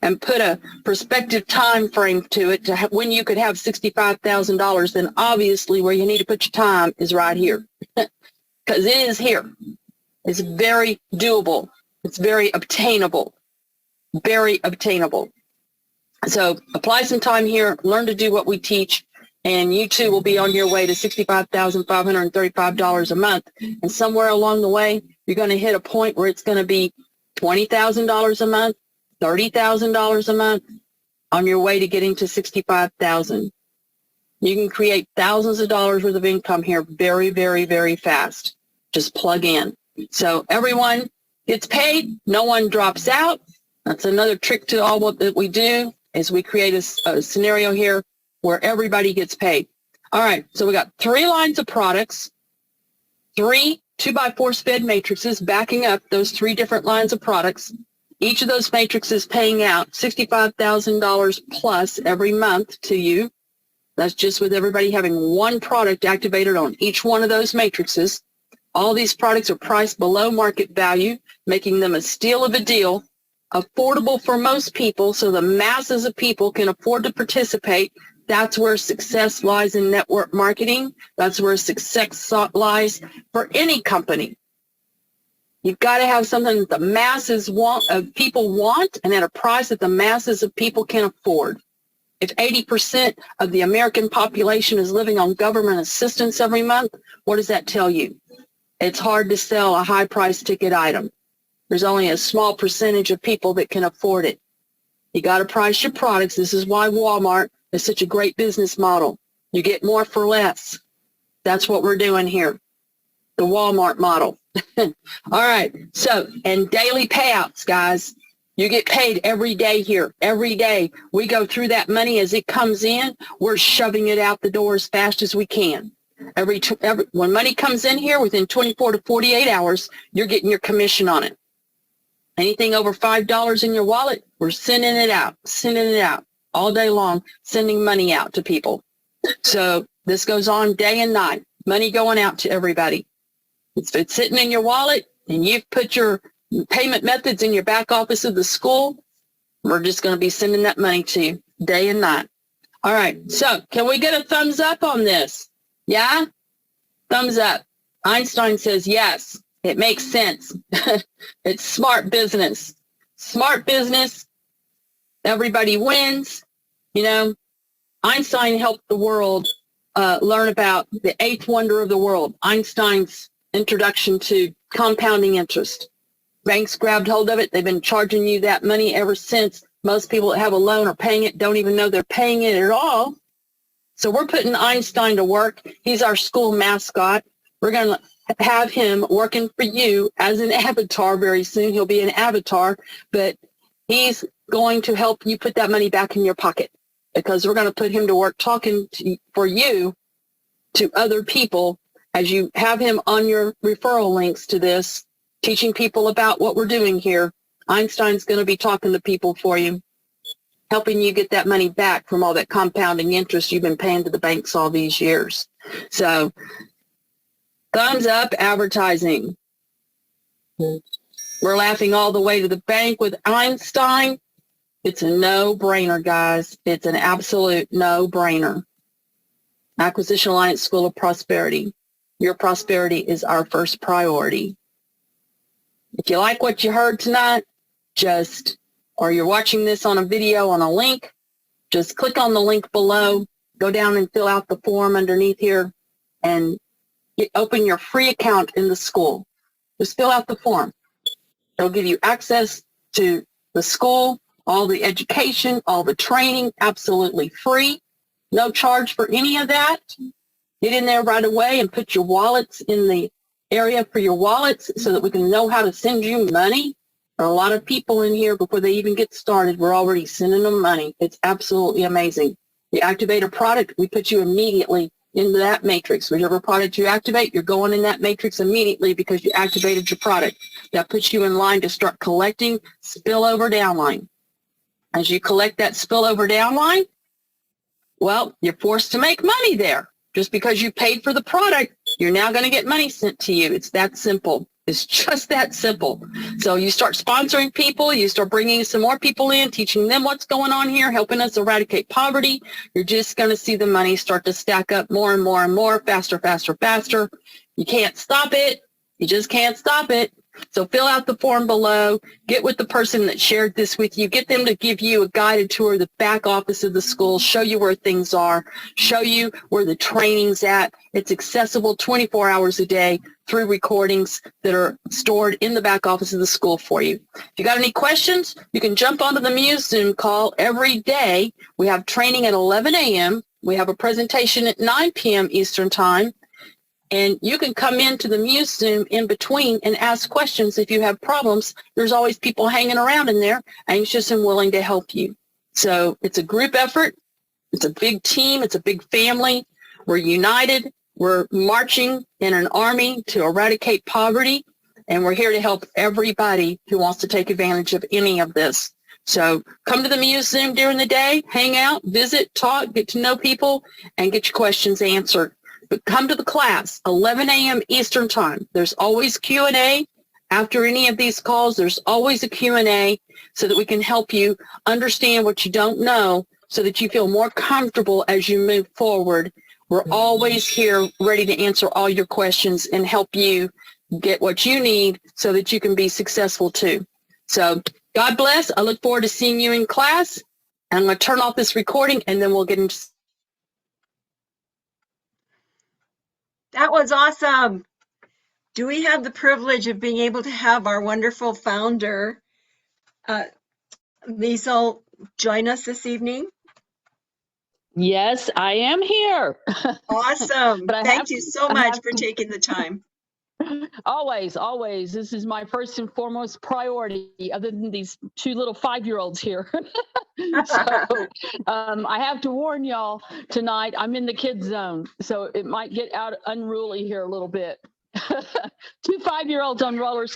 and put a prospective time frame to it to when you could have $65,000, then obviously where you need to put your time is right here. Because it is here. It's very doable. It's very obtainable. Very obtainable. So apply some time here, learn to do what we teach, and you too will be on your way to $65,535 a month. And somewhere along the way, you're going to hit a point where it's going to be $20,000 a month, $30,000 a month, on your way to getting to $65,000. You can create thousands of dollars worth of income here very, very, very fast. Just plug in. So everyone gets paid. No one drops out. That's another trick to all what that we do is we create a scenario here where everybody gets paid. All right. So we got 3 lines of products, 3 2x4 SPED matrices backing up those 3 different lines of products. Each of those matrices paying out $65,000 plus every month to you. That's just with everybody having one product activated on each one of those matrices. All these products are priced below market value, making them a steal of a deal, affordable for most people so the masses of people can afford to participate. That's where success lies in network marketing. That's where success lies for any company. You've got to have something that the masses people want, and at a price that the masses of people can afford. If 80% of the American population is living on government assistance every month, what does that tell you? It's hard to sell a high price ticket item. There's only a small percentage of people that can afford it. You got to price your products. This is why Walmart is such a great business model. You get more for less. That's what we're doing here. The Walmart model. All right. So, and daily payouts, guys. You get paid every day here. Every day we go through that money as it comes in. We're shoving it out the door as fast as we can. When money comes in here within 24 to 48 hours, you're getting your commission on it. Anything over $5 in your wallet, we're sending it out all day long, sending money out to people. So this goes on day and night, money going out to everybody. If it's sitting in your wallet and you've put your payment methods in your back office of the school, we're just going to be sending that money to you day and night. All right. So can we get a thumbs up on this? Yeah? Thumbs up. Einstein says yes. It makes sense. It's smart business. Smart business. Everybody wins. You know, Einstein helped the world learn about the 8th wonder of the world, Einstein's introduction to compounding interest. Banks grabbed hold of it. They've been charging you that money ever since. Most people that have a loan are paying it, don't even know they're paying it at all. So we're putting Einstein to work. He's our school mascot. We're going to have him working for you as an avatar very soon. He'll be an avatar, but he's going to help you put that money back in your pocket, because we're going to put him to work talking for you to other people as you have him on your referral links to this, teaching people about what we're doing here. Einstein's going to be talking to people for you, helping you get that money back from all that compounding interest you've been paying to the banks all these years. So thumbs up advertising. We're laughing all the way to the bank with Einstein. It's a no-brainer, guys. It's an absolute no-brainer. Acquisition Alliance School of Prosperity. Your prosperity is our first priority. If you like what you heard tonight, or you're watching this on a video on a link, just click on the link below, go down and fill out the form underneath here, and open your free account in the school. Just fill out the form. It'll give you access to the school, all the education, all the training, absolutely free. No charge for any of that. Get in there right away and put your wallets in the area for your wallets so that we can know how to send you money. There are a lot of people in here before they even get started. We're already sending them money. It's absolutely amazing. You activate a product, we put you immediately into that matrix. Whichever product you activate, you're going in that matrix immediately because you activated your product. That puts you in line to start collecting spillover downline. As you collect that spillover downline, well, you're forced to make money there. Just because you paid for the product, you're now going to get money sent to you. It's that simple. It's just that simple. So you start sponsoring people, you start bringing some more people in, teaching them what's going on here, helping us eradicate poverty. You're just going to see the money start to stack up more and more and more, faster, faster, faster. You can't stop it. You just can't stop it. So fill out the form below, get with the person that shared this with you, get them to give you a guided tour of the back office of the school, show you where things are, show you where the training's at. It's accessible 24 hours a day through recordings that are stored in the back office of the school for you. If you got any questions, you can jump onto the Muse Zoom call every day. We have training at 11 a.m. We have a presentation at 9 p.m. Eastern Time. And you can come into the Muse Zoom in between and ask questions if you have problems. There's always people hanging around in there, anxious and willing to help you. So it's a group effort. It's a big team. It's a big family. We're united. We're marching in an army to eradicate poverty. And we're here to help everybody who wants to take advantage of any of this. So come to the Muse Zoom during the day, hang out, visit, talk, get to know people, and get your questions answered. But come to the class, 11 a.m. Eastern Time. There's always Q&A. After any of these calls, there's always a Q&A so that we can help you understand what you don't know so that you feel more comfortable as you move forward. We're always here ready to answer all your questions and help you get what you need so that you can be successful too. So God bless. I look forward to seeing you in class. And I'm going to turn off this recording and then we'll get into. That was awesome. Do we have the privilege of being able to have our wonderful founder, Liesl, join us this evening? Yes, I am here. Awesome. But Thank you so much for taking the time. Always, always. This is my first and foremost priority, other than these two little 5-year-olds here. So I have to warn y'all tonight, I'm in the kids zone, so it might get out unruly here a little bit. Two 5-year-olds on roller skates.